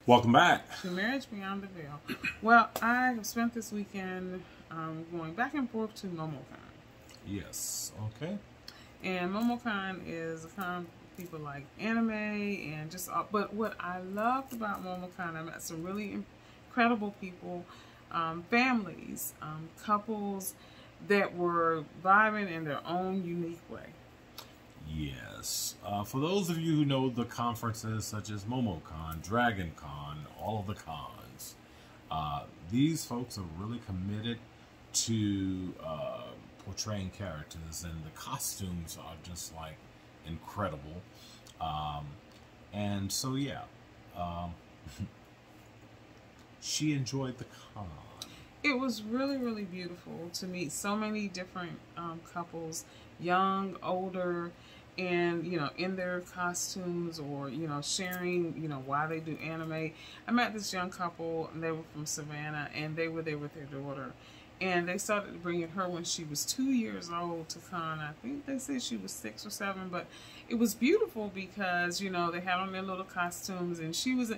Welcome back to Marriage Beyond the Veil. Well, I have spent this weekend going back and forth to Momocon. Yes, okay. And Momocon is a con people like anime and just but what I loved about Momocon, I met some really incredible people, families, couples that were vibing in their own unique way. Yes. For those of you who know the conferences such as Momocon, Dragon Con, all of the cons, these folks are really committed to portraying characters, and the costumes are just like incredible. And so, yeah, she enjoyed the con. It was really, really beautiful to meet so many different couples, young, older, and, you know, in their costumes or, you know, sharing, you know, why they do anime. I met this young couple, and they were from Savannah, and they were there with their daughter. And they started bringing her when she was 2 years old to con. I think they said she was 6 or 7, but it was beautiful because, you know, they had on their little costumes, and she was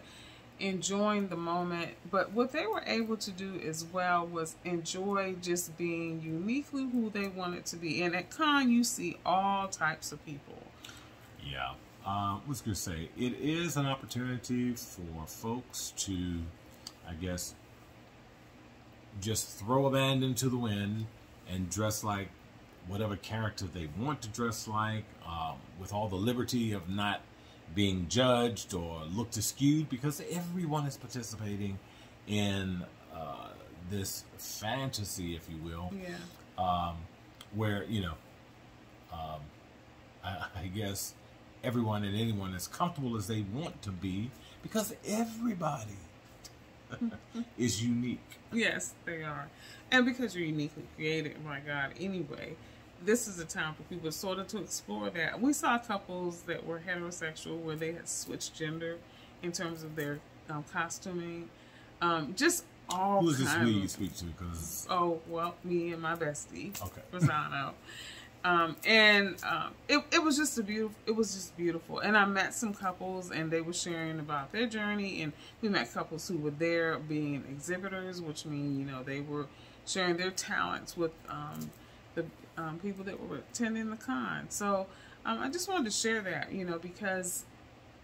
enjoying the moment. But what they were able to do as well was enjoy just being uniquely who they wanted to be. And at con, you see all types of people. Yeah. I was going to say, it is an opportunity for folks to, I guess, just throw a band into the wind and dress like whatever character they want to dress like, with all the liberty of not being judged or looked askew, because everyone is participating in this fantasy, if you will. Yeah. Where, you know, I guess everyone and anyone as comfortable as they want to be, because everybody is unique. Yes, they are. And because you're uniquely created by God anyway, this is a time for people sort of to explore that. We saw couples that were heterosexual where they had switched gender in terms of their costuming. Just all Who is this we you speak to? Cause... Oh, well, me and my bestie, okay, Rosano. It was just beautiful. And I met some couples, and they were sharing about their journey. And we met couples who were there being exhibitors, which means, you know, they were sharing their talents with the people that were attending the con. So I just wanted to share that, you know, because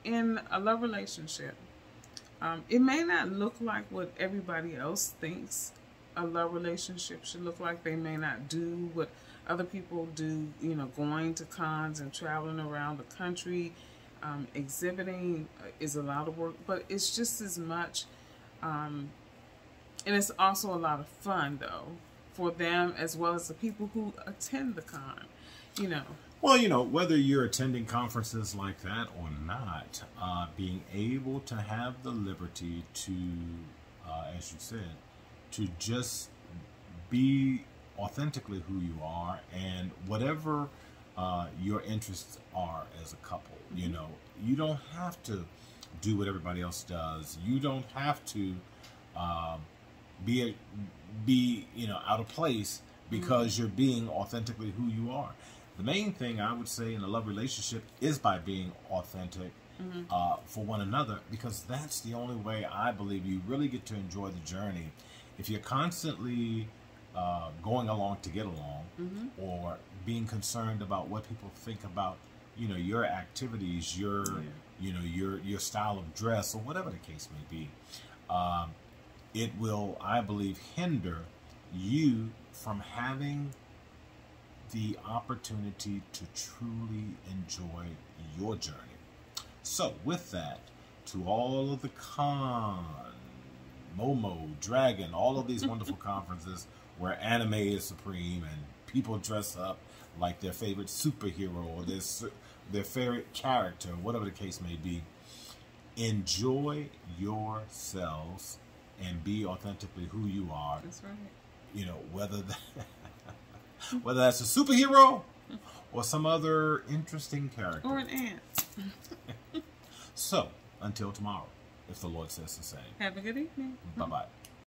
in a love relationship, it may not look like what everybody else thinks a love relationship should look like. They may not do what other people do, you know, going to cons and traveling around the country. Exhibiting is a lot of work, but it's just as much, and it's also a lot of fun, though, for them as well as the people who attend the con, you know. Well, you know, whether you're attending conferences like that or not, being able to have the liberty to, as you said, to just be authentically who you are, and whatever your interests are as a couple. You know, you don't have to do what everybody else does. You don't have to be you know, out of place because you're being authentically who you are. The main thing I would say in a love relationship is by being authentic for one another, because that's the only way I believe you really get to enjoy the journey. If you're constantly going along to get along, or being concerned about what people think about, you know, your activities, your you know, your style of dress, or whatever the case may be, it will, I believe, hinder you from having the opportunity to truly enjoy your journey. So with that, to all of the con, Momo, Dragon, all of these wonderful conferences where anime is supreme and people dress up like their favorite superhero or their favorite character, whatever the case may be, enjoy yourselves and be authentically who you are. That's right. You know, whether that's a superhero or some other interesting character. Or an ant. So, until tomorrow, if the Lord says the same. Have a good evening. Bye-bye.